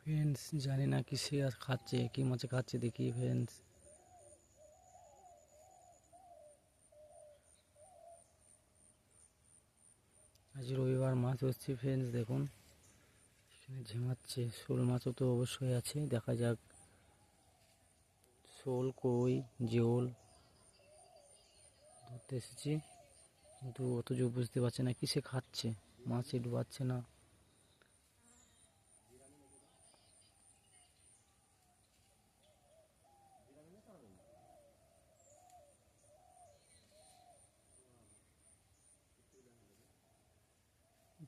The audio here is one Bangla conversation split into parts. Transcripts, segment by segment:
ফ্রেন্ডস জানি না কিসে আর খাচ্ছে, কি মাছে খাচ্ছে দেখি ফ্রেন্ডস। আজ রবিবার মাছ হচ্ছে ফ্রেন্ডস, দেখুন এখানে ঝিমাচ্ছে। শোল মাছও তো অবশ্যই আছে, দেখা যাক। শোল, কই, জিওল ধরতে এসেছি, কিন্তু অত জো বুঝতে পারছে না কিসে খাচ্ছে, মাছে ডুবাচ্ছে না।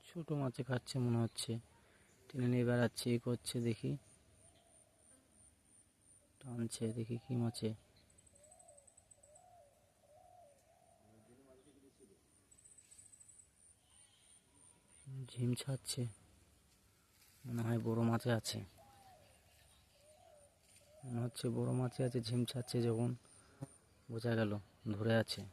ছোট মাছে খাচ্ছে মনে হচ্ছে, টেনে নিয়ে বেড়াচ্ছে, এ করছে, দেখি টানছে, দেখি কি মাছে। ঝিম ছাড়ছে, মনে হয় বড় মাছে আছে, মনে হচ্ছে বড় মাছে আছে। ঝিম ছাড়ছে যখন, বোঝা গেল ধরে আছে।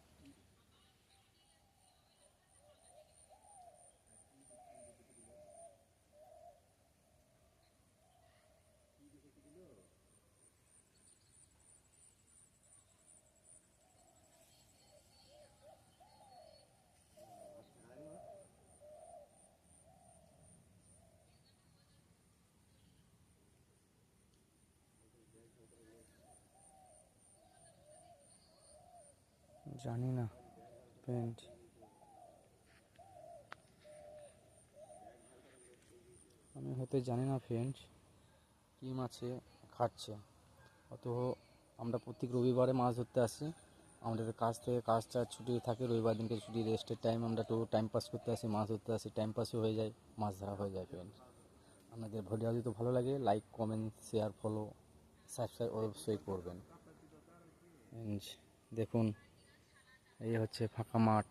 জানি না ফ্রেন্ড, আমি হয়তো জানি না ফ্রেন্ড কী মাছে খাচ্ছে। অত আমরা প্রত্যেক রবিবারে মাছ ধরতে আসি, আমাদের কাজ থেকে কাজটা ছুটি থাকে, রবিবার দিনকে ছুটি, রেস্টের টাইম, আমরা একটু টাইম পাস করতে আসি, মাছ ধরতে আসি, টাইম পাসও হয়ে যায়, মাছ ধরা হয়ে যায় ফ্রেন্ড। আপনাদের ভিডিও যদি ভালো লাগে like, comment, share, follow, subscribe অবশ্যই করবেন। দেখুন এই হচ্ছে ফাঁকা মাঠ,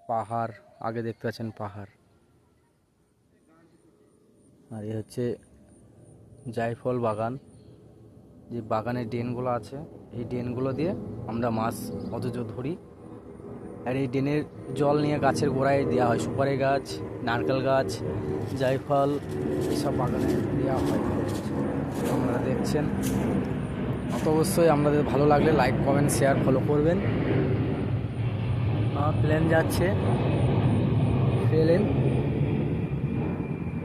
পাহাড় আগে দেখতে পাচ্ছেন, পাহাড়। আর এই হচ্ছে জায়ফল বাগান, যে বাগানের ড্রেনগুলো আছে, এই ড্রেনগুলো দিয়ে আমরা মাছ অথচ ধরি। আর এই ড্রেনের জল নিয়ে গাছের গোড়ায় দেওয়া হয়, সুপারি গাছ, নারকেল গাছ, জায়ফল, এসব বাগানে দেওয়া হয়। আপনারা দেখছেন, অত অবশ্যই আপনাদের ভালো লাগলে লাইক, কমেন্ট, শেয়ার, ফলো করবেন। প্লেন যাচ্ছে, প্লেন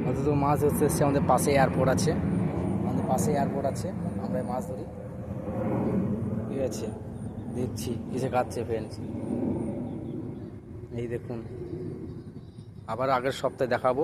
অথচ মাছ ধরতে এসছে। আমাদের পাশে এয়ারপোর্ট আছে, আমাদের পাশে এয়ারপোর্ট আছে, আমরা মাছ ধরি। ঠিক আছে, দেখছি কিসে খাচ্ছে ফ্রেন্ডস। এই দেখুন, আবার আগের সপ্তাহে দেখাবো।